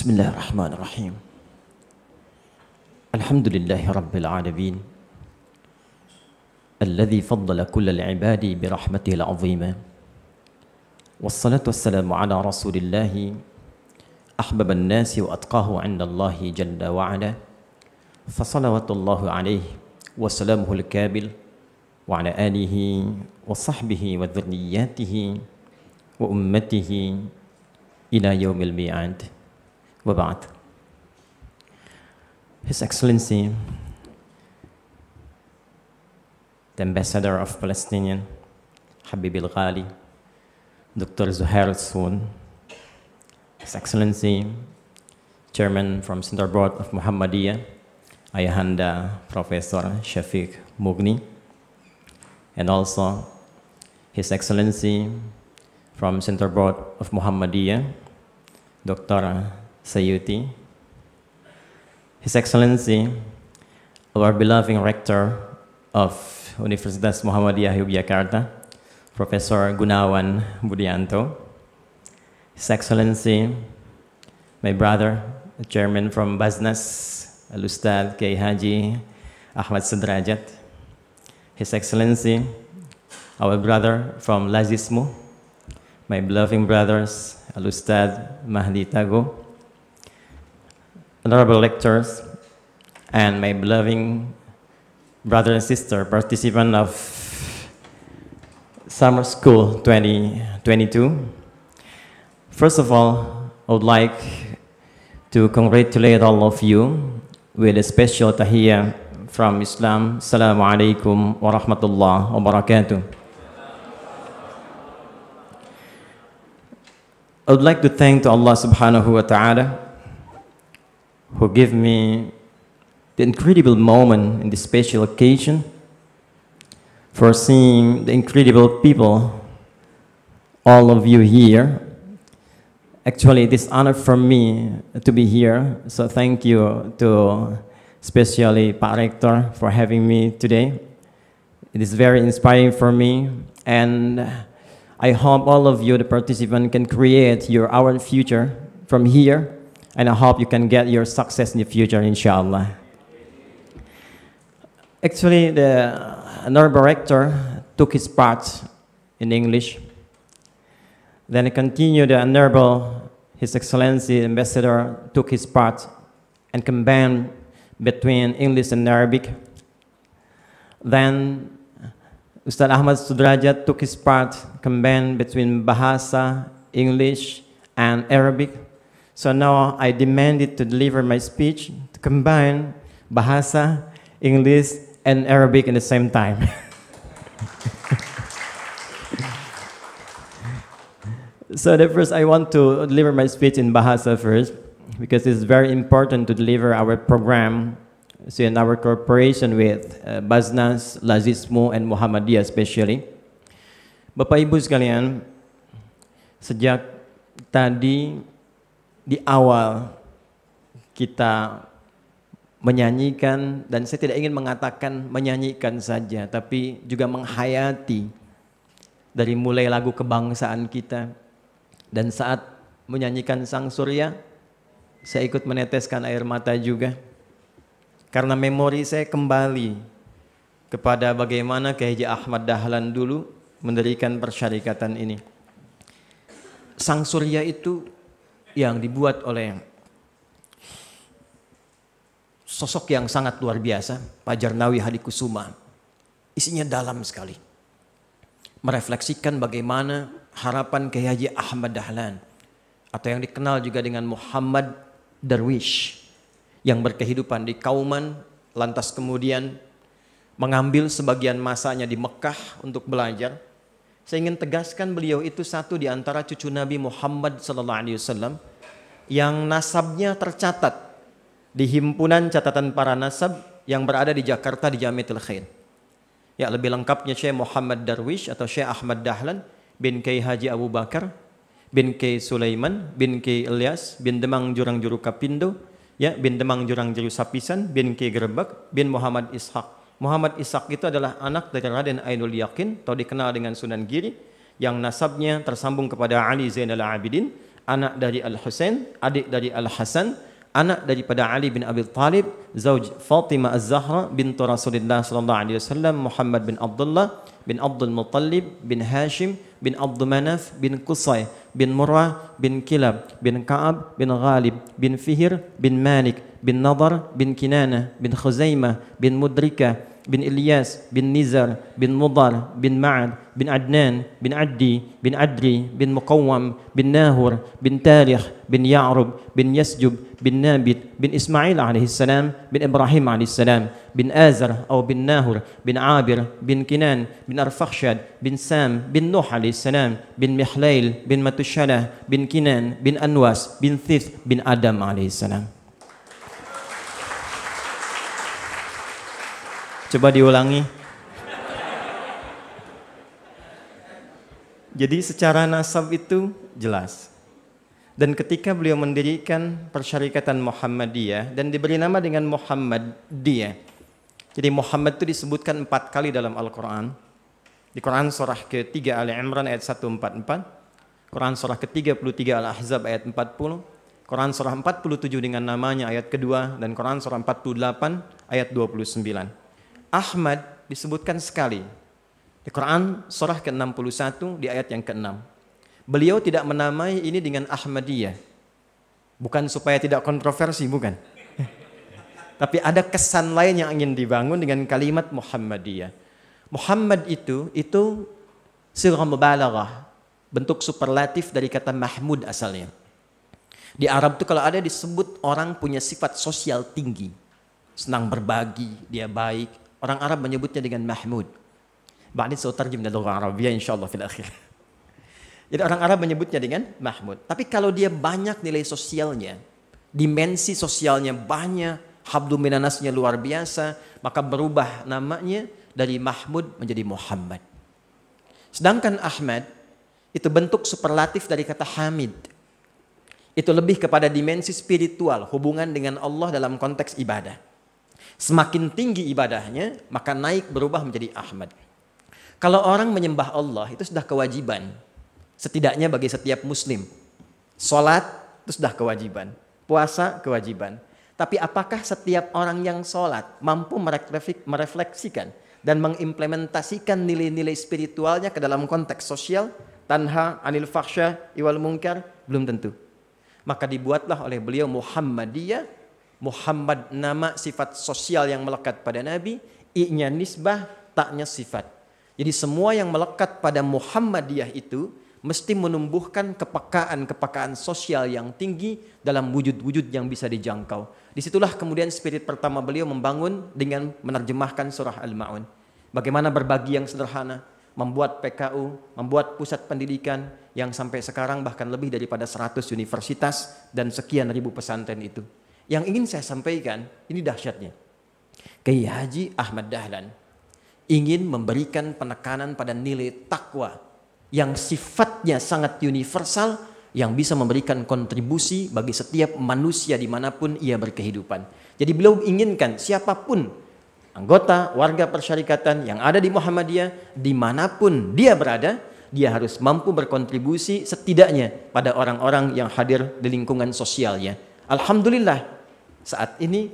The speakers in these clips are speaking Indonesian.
Bismillahirrahmanirrahim. Alhamdulillahi rabbil alamin. Alladhi faddala kullal ibadi birahmatihi al-azimah. Wassalatu wassalamu ala rasulillahi ahbaban nasi wa atqahu 'inda Allahi jalla wa ala. Fasalawatullahu alaihi wa salamuhu al-kabil wa ala alihi wa sahbihi wa dhurriyyatihi wa ummatihi ila yaumil mi'ad. Wa ba'd. His Excellency the Ambassador of Palestinian Habib al-Ghali Dr. Zuhair al-Sun, His Excellency Chairman from Center Board of Muhammadiyah Ayahanda Professor Shafiq Mughni, and also His Excellency from Center Board of Muhammadiyah Dr. Sayuti, His Excellency our beloved Rector of Universitas Muhammadiyah Yogyakarta, Professor Gunawan Budianto, His Excellency my brother, Chairman from Basnas, Al-Ustadz Kiai Haji Ahmad Sudrajat, His Excellency our brother from Lazismu, my beloved brothers, Al-Ustadz Mahdi Tago, honorable lectors, and my beloved brother and sister, participant of Summer School 2022. First of all, I would like to congratulate all of you with a special tahiyya from Islam. Assalamu alaikum wa rahmatullahi wa barakatuh. I would like to thank to Allah subhanahu wa ta'ala who gave me the incredible moment in this special occasion for seeing the incredible people, all of you here. Actually, it is honor for me to be here, so thank you to especially Pak Rector for having me today. It is very inspiring for me, and I hope all of you, the participants, can create our future from here, and I hope you can get your success in the future, inshallah. Actually, the honorable rector took his part in English. Then he continued, the honorable, His Excellency Ambassador took his part and combined between English and Arabic. Then Ustadz Ahmad Sudrajat took his part, combined between Bahasa, English, and Arabic. So now I demanded to deliver my speech to combine Bahasa, English, and Arabic in the same time. So the first, I want to deliver my speech in Bahasa first, because it's very important to deliver our program, so in our cooperation with Basnas, Lazismu, and Muhammadiyah especially. Bapak Ibu sekalian, sejak tadi di awal kita menyanyikan, dan saya tidak ingin mengatakan menyanyikan saja, tapi juga menghayati dari mulai lagu kebangsaan kita. Dan saat menyanyikan Sang Surya, saya ikut meneteskan air mata juga. Karena memori saya kembali kepada bagaimana Kiai Haji Ahmad Dahlan dulu mendirikan persyarikatan ini. Sang Surya itu yang dibuat oleh sosok yang sangat luar biasa, Pak Jarnawi Hadikusuma. Isinya dalam sekali. Merefleksikan bagaimana harapan Kiai Haji Ahmad Dahlan, atau yang dikenal juga dengan Muhammad Darwish, yang berkehidupan di Kauman, lantas kemudian mengambil sebagian masanya di Mekah untuk belajar. Saya ingin tegaskan, beliau itu satu di antara cucu Nabi Muhammad SAW yang nasabnya tercatat di himpunan catatan para nasab yang berada di Jakarta di Jamiatul Khair. Ya, lebih lengkapnya Syekh Muhammad Darwish atau Syekh Ahmad Dahlan bin Kiai Haji Abu Bakar bin Kiai Sulaiman bin Kiai Ilyas bin Demang Jurang Juru Kapindo, ya, bin Demang Jurang Juru Sapisan bin Kiai Gerebek bin Muhammad Ishaq. Muhammad Ishaq itu adalah anak dari Raden Ainul Yakin atau dikenal dengan Sunan Giri, yang nasabnya tersambung kepada Ali Zainal Abidin. anak dari Al-Husain, adik dari Al-Hasan, anak daripada Ali bin Abi Thalib, zauj Fatimah Az-Zahra bintu Rasulullah sallallahu alaihi wasallam, Muhammad bin Abdullah bin Abdul Muttalib bin Hashim bin Abdul Manaf bin Qusay bin Murrah bin Kilab bin Ka'ab bin Ghalib bin Fihr bin Malik bin Nadar bin Kinana bin Khuzaimah bin Mudrika bin Ilyas bin Nizar bin Mudar bin Ma'ad bin Adnan bin Addi bin Adri bin Muqawwam bin Nahur bin Tarikh bin Ya'rub bin Yasjub bin Nabit bin Ismail alaihissalam bin Ibrahim alaihissalam bin Azar atau bin Nahur bin Abir bin Kinan bin Arfakhshad bin Sam bin Nuh alaihissalam bin Mihlail bin Matushalah bin Kinan bin Anwas bin Thith bin Adam alaihissalam. Coba diulangi. Jadi secara nasab itu jelas. Dan ketika beliau mendirikan Persyarikatan Muhammadiyah dan diberi nama dengan Muhammadiyah. Jadi Muhammad itu disebutkan 4 kali dalam Al-Quran. Di Quran surah ke-3 Ali Imran ayat 144. Quran surah ke-33 Al-Ahzab ayat 40. Quran surah 47 dengan namanya ayat kedua. Dan Quran surah 48 ayat 29. Ahmad disebutkan sekali di Quran surah ke-61 di ayat yang ke-6. Beliau tidak menamai ini dengan Ahmadiyah. Bukan supaya tidak kontroversi, bukan. Tapi ada kesan lain yang ingin dibangun dengan kalimat Muhammadiyah. Muhammad itu sighah mubalaghah, bentuk superlatif dari kata Mahmud asalnya. Di Arab itu kalau ada disebut orang punya sifat sosial tinggi, senang berbagi, dia baik, orang Arab menyebutnya dengan Mahmud. Ba'din sautarjim min al-lugha al-arabiyyah insyaallah fil akhir. Jadi orang Arab menyebutnya dengan Mahmud. Tapi kalau dia banyak nilai sosialnya, dimensi sosialnya banyak, hablu minanasnya luar biasa, maka berubah namanya dari Mahmud menjadi Muhammad. Sedangkan Ahmad itu bentuk superlatif dari kata Hamid. Itu lebih kepada dimensi spiritual, hubungan dengan Allah dalam konteks ibadah. Semakin tinggi ibadahnya, maka naik berubah menjadi Ahmad. Kalau orang menyembah Allah, itu sudah kewajiban. Setidaknya bagi setiap muslim. Salat, itu sudah kewajiban. Puasa, kewajiban. Tapi apakah setiap orang yang salat mampu merefleksikan dan mengimplementasikan nilai-nilai spiritualnya ke dalam konteks sosial? Tanha anil fakhsya iwal munkar? Belum tentu. Maka dibuatlah oleh beliau Muhammadiyah. Muhammad nama sifat sosial yang melekat pada Nabi, i-nya nisbah, taknya sifat. Jadi semua yang melekat pada Muhammadiyah itu mesti menumbuhkan kepekaan sosial yang tinggi dalam wujud-wujud yang bisa dijangkau. Disitulah kemudian spirit pertama beliau membangun dengan menerjemahkan surah Al-Ma'un. Bagaimana berbagi yang sederhana, membuat PKU, membuat pusat pendidikan yang sampai sekarang bahkan lebih daripada 100 universitas dan sekian ribu pesantren itu. Yang ingin saya sampaikan, ini dahsyatnya. Kiai Haji Ahmad Dahlan ingin memberikan penekanan pada nilai takwa yang sifatnya sangat universal, yang bisa memberikan kontribusi bagi setiap manusia dimanapun ia berkehidupan. Jadi beliau inginkan siapapun anggota warga persyarikatan yang ada di Muhammadiyah, dimanapun dia berada, dia harus mampu berkontribusi setidaknya pada orang-orang yang hadir di lingkungan sosialnya. Alhamdulillah, saat ini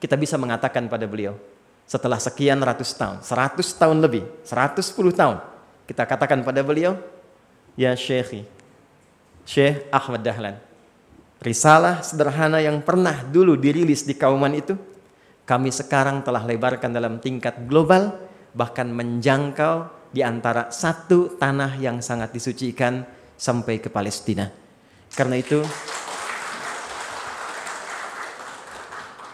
kita bisa mengatakan pada beliau, setelah sekian ratus tahun, 100 tahun lebih, 110 tahun, kita katakan pada beliau, ya Syekhi, Syekh Ahmad Dahlan, risalah sederhana yang pernah dulu dirilis di Kauman itu, kami sekarang telah lebarkan dalam tingkat global, bahkan menjangkau di antara satu tanah yang sangat disucikan sampai ke Palestina. Karena itu,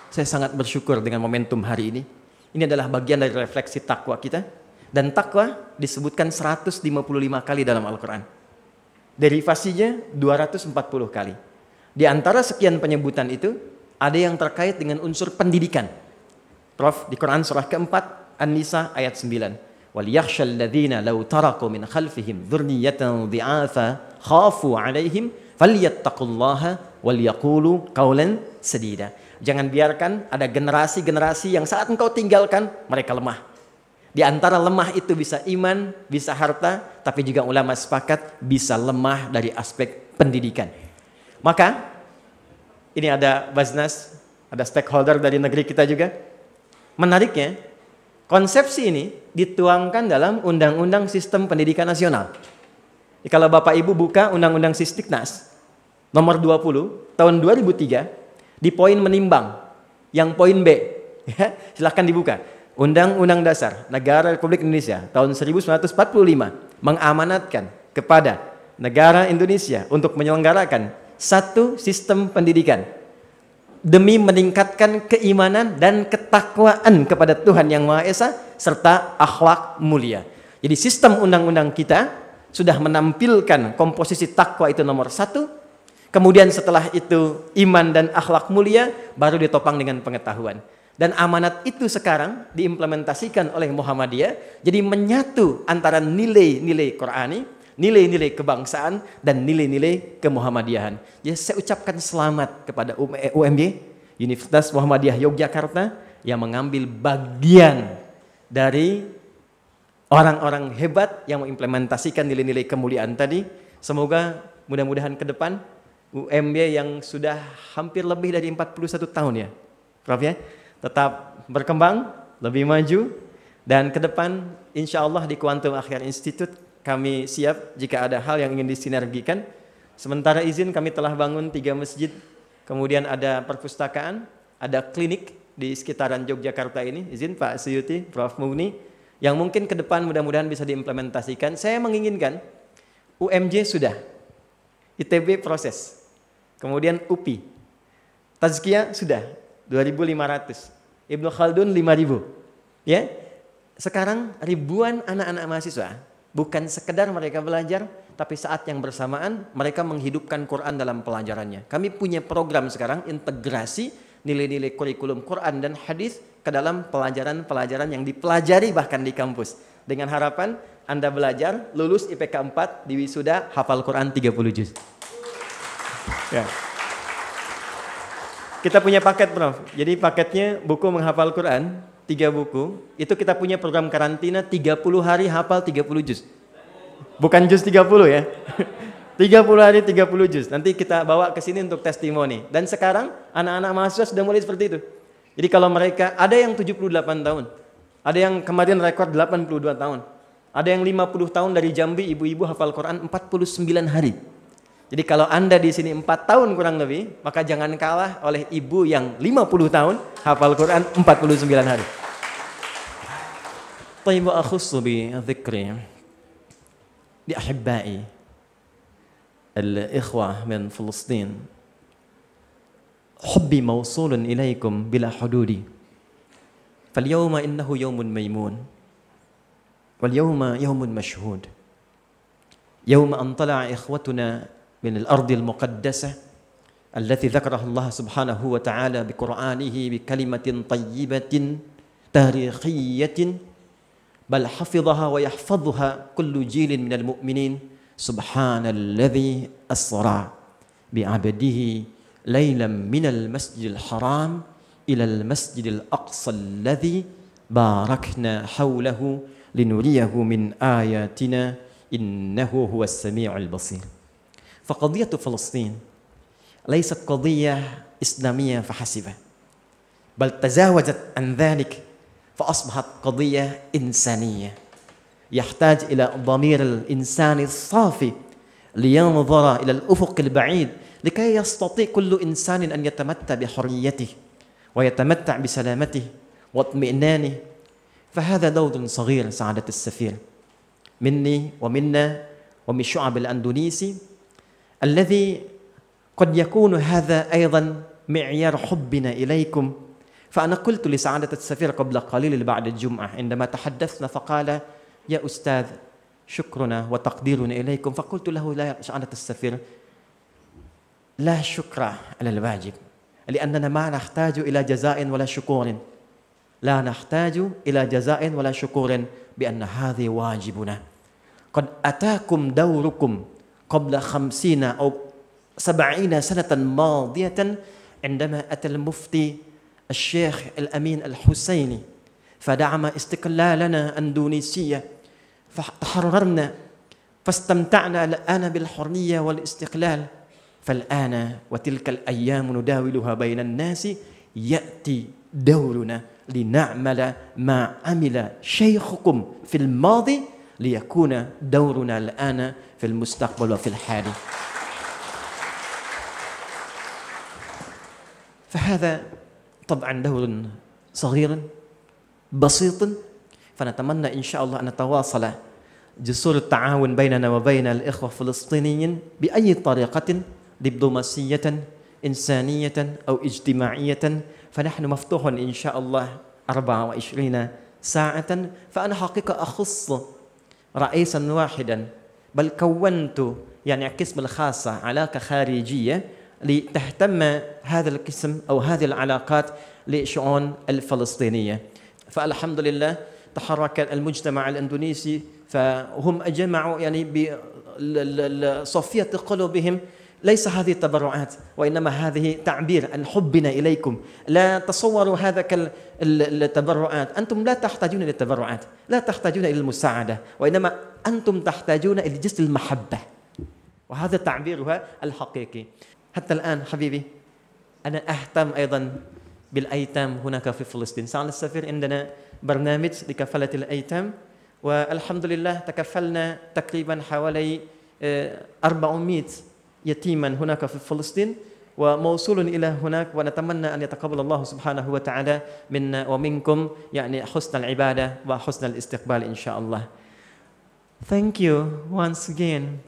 saya sangat bersyukur dengan momentum hari ini. Ini adalah bagian dari refleksi takwa kita. Dan takwa disebutkan 155 kali dalam Al-Quran. Derivasinya 240 kali. Di antara sekian penyebutan itu, ada yang terkait dengan unsur pendidikan. Prof, di Quran surah keempat, An-Nisa ayat 9. وَلْيَخْشَى الَّذِينَ لَوْ تَرَكُوا مِنْ خَلْفِهِمْ ذُرِّيَّةً ضِعَافًا خَافُوا عَلَيْهِمْ فَلْيَتَّقُوا اللَّهَ وَلْيَقُولُوا قَوْلًا سَدِيدًا. Jangan biarkan ada generasi-generasi yang saat engkau tinggalkan, mereka lemah. Di antara lemah itu bisa iman, bisa harta, tapi juga ulama sepakat bisa lemah dari aspek pendidikan. Maka ini ada Basnas, ada stakeholder dari negeri kita juga. Menariknya, konsepsi ini dituangkan dalam Undang-Undang Sistem Pendidikan Nasional. Jadi kalau Bapak Ibu buka Undang-Undang Sistiknas nomor 20 tahun 2003 di poin menimbang yang poin B, ya, silahkan dibuka. Undang-Undang Dasar Negara Republik Indonesia tahun 1945 mengamanatkan kepada negara Indonesia untuk menyelenggarakan satu sistem pendidikan demi meningkatkan keimanan dan ketakwaan kepada Tuhan Yang Maha Esa serta akhlak mulia. Jadi sistem undang-undang kita sudah menampilkan komposisi takwa itu nomor 1. Kemudian setelah itu iman dan akhlak mulia baru ditopang dengan pengetahuan. Dan amanat itu sekarang diimplementasikan oleh Muhammadiyah, jadi menyatu antara nilai-nilai Qur'ani, nilai-nilai kebangsaan, dan nilai-nilai kemuhammadiyahan. Jadi saya ucapkan selamat kepada UMY, Universitas Muhammadiyah Yogyakarta, yang mengambil bagian dari orang-orang hebat yang mengimplementasikan nilai-nilai kemuliaan tadi. Semoga mudah-mudahan ke depan UMY yang sudah hampir lebih dari 41 tahun ya, Prof ya, tetap berkembang, lebih maju, dan ke depan insya Allah di Quantum Akhyar Institute kami siap jika ada hal yang ingin disinergikan. Sementara izin kami telah bangun 3 masjid, kemudian ada perpustakaan, ada klinik di sekitaran Yogyakarta ini. Izin Pak Suyuti, Prof Mugni, yang mungkin ke depan mudah-mudahan bisa diimplementasikan. Saya menginginkan UMJ sudah, ITB proses, kemudian UPI, Tazkiyah sudah 2.500, Ibnu Khaldun 5.000, ya. Sekarang ribuan anak-anak mahasiswa bukan sekedar mereka belajar, tapi saat yang bersamaan mereka menghidupkan Quran dalam pelajarannya. Kami punya program sekarang integrasi nilai-nilai kurikulum Quran dan hadis ke dalam pelajaran-pelajaran yang dipelajari bahkan di kampus. Dengan harapan Anda belajar, lulus IPK 4, di wisuda hafal Quran 30 juz. Ya. Kita punya paket, Prof. Jadi paketnya buku menghafal Quran, 3 buku. Itu kita punya program karantina 30 hari hafal 30 juz. Bukan juz 30 ya. 30 hari 30 juz. Nanti kita bawa ke sini untuk testimoni. Dan sekarang anak-anak mahasiswa sudah mulai seperti itu. Jadi kalau mereka, ada yang 78 tahun. Ada yang kemarin rekor 82 tahun. Ada yang 50 tahun dari Jambi, ibu-ibu hafal Quran 49 hari. Jadi kalau Anda di sini 4 tahun kurang lebih, maka jangan kalah oleh ibu yang 50 tahun hafal Quran 49 hari. Tayyibu akhussu bi dhikri li ahibbai al-ikhwah min Filistin. Hubbi mawsulun ilaikum bila hududi. Falyawma innahu yawmun maymun. واليوم يوم مشهود يوم أن طلع إخوتنا من الأرض المقدسة التي ذكرها الله سبحانه وتعالى بقرآنه بكلمة طيبة تاريخية بل حفظها ويحفظها كل جيل من المؤمنين سبحان الذي أسرى بعبده ليلا من المسجد الحرام إلى المسجد الأقصى الذي باركنا حوله لنريه من آياتنا إنه هو السميع البصير. فقضية فلسطين ليست قضية إسلامية فحسب، بل تجاوزت عن ذلك فأصبحت قضية إنسانية يحتاج إلى ضمير الإنسان الصافي لينظر إلى الأفق البعيد لكي يستطيع كل إنسان أن يتمتع بحريته ويتمتع بسلامته واطمئنانه. فهذا دور صغير سعادة السفير مني ومنا ومن شعب الأندونيسي الذي قد يكون هذا أيضا معيار حبنا إليكم. فأنا قلت لسعادة السفير قبل قليل بعد الجمعة عندما تحدثنا فقال يا أستاذ شكرنا وتقديرنا إليكم. فقلت له لا سعادة السفير، لا شكر على الواجب، لأننا ما نحتاج إلى جزاء ولا شكور، لا نحتاج إلى جزاء ولا شكور، بأن هذا واجبنا. قد أتاكم دوركم قبل 50 أو 70 سنة ماضية عندما أتى المفتي الشيخ الأمين الحسيني فدعم استقلالنا أندونيسية، فتحررنا فاستمتعنا الآن بالحرية والاستقلال. fal'ana wa tilkal ayyamu nudawiluha bainan nasi ya'ti dawruna lina'mala ma amila syaykhukum fil madi liyakuna dawruna al'ana fil mustaqbal wa fil hali. فهذا طبعا دور صغير بسيط فنتمنى إن شاء الله أن نتواصل جسور التعاون بيننا وبين الإخوة الفلسطينيين بأي طريقة دبلوماسية إنسانية أو اجتماعية فنحن مفتوح إن شاء الله 24 ساعة. فأنا حقيقة أخص رئيسا واحدا بل كونت يعني قسم الخاصة علاقة خارجية لتهتم هذا القسم أو هذه العلاقات لشؤون الفلسطينية. فالحمد لله تحرك المجتمع الإندونيسي فهم جمعوا يعني بصفية قلوبهم ليس هذه التبرعات وإنما هذه تعبير عن حبنا إليكم. لا تصوروا هذا التبرعات، أنتم لا تحتاجون إلى التبرعات، لا تحتاجون إلى المساعدة، وإنما أنتم تحتاجون إلى جسد المحبة، وهذا تعبيرها الحقيقي. حتى الآن حبيبي أنا أهتم أيضا بالأيتام هناك في فلسطين. سعادة السفير عندنا برنامج لكفالة الأيتام، والحمد لله تكفلنا تقريبا حوالي 400 يتيما هناك في فلسطين وموصول إلى هناك، ونتمنى أن يتقبل الله سبحانه وتعالى منا ومنكم يعني حسن العبادة وحسن الاستقبال إن شاء الله. Thank you once again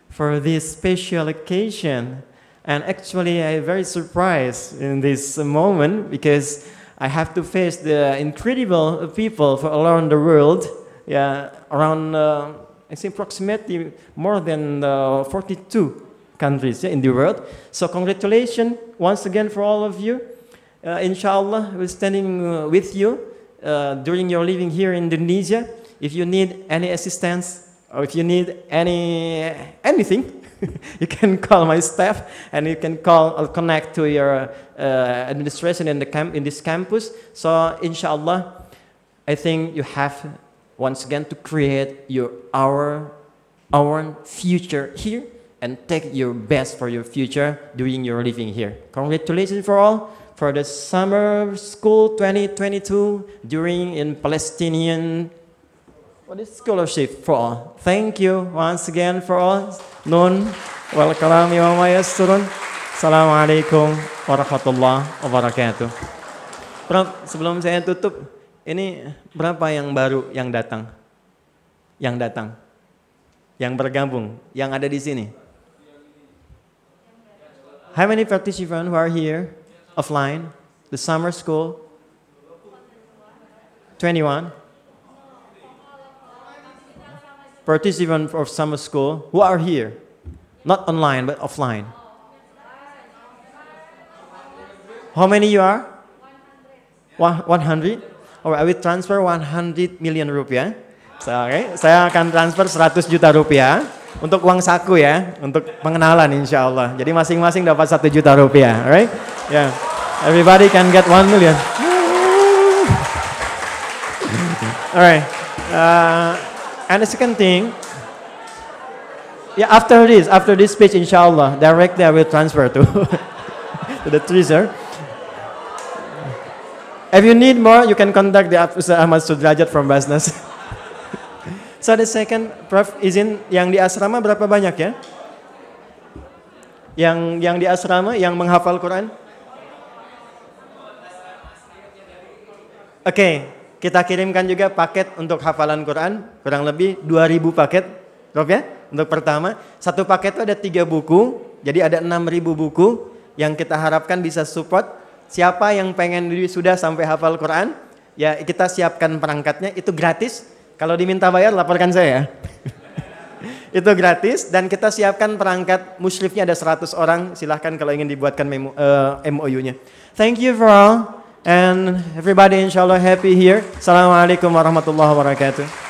for this special occasion. And actually I'm very surprised in this moment because I have to face the incredible people from around the world, around I think approximately more than 42 countries in the world. So congratulations once again for all of you. Inshallah, we're standing with you during your living here in Indonesia. If you need any assistance or if you need anything, you can call my staff and you can call or connect to your administration in this campus. So inshallah, I think you have once again to create our own future here and take your best for your future during your living here. Congratulations for all for the summer school 2022 during in Palestinian scholarship for all. Thank you once again for all. Nun wal kalam wa yassirun. Assalamualaikum warahmatullahi wabarakatuh. Sebelum saya tutup, ini berapa yang baru yang datang? Yang bergabung, yang ada di sini? How many participants who are here offline? The summer school? 21. Participants of summer school who are here, not online but offline. How many you are? 100. Or I will transfer 100 million rupiah. So, okay. Saya akan transfer 100 juta rupiah untuk uang saku ya, untuk pengenalan insya Allah. Jadi masing-masing dapat 1 juta rupiah, alright? Yeah, everybody can get 1 million. Alright. And the second thing, after this speech, inshallah, directly I will transfer to to the treasurer. If you need more, you can contact the Ustaz Ahmad Sudrajat from Basnas. So the second, Prof, izin yang di asrama berapa banyak ya? Yang di asrama yang menghafal Quran? Oke. Kita kirimkan juga paket untuk hafalan Quran, kurang lebih 2000 paket, Prof ya, untuk pertama. Satu paket itu ada 3 buku, jadi ada 6000 buku yang kita harapkan bisa support. Siapa yang pengen sudah sampai hafal Quran, ya kita siapkan perangkatnya, itu gratis. Kalau diminta bayar, laporkan saya. Itu gratis, dan kita siapkan perangkat musyrifnya ada 100 orang, silahkan kalau ingin dibuatkan MOU-nya. Thank you for all. And everybody inshallah happy here. Assalamualaikum warahmatullahi wabarakatuh.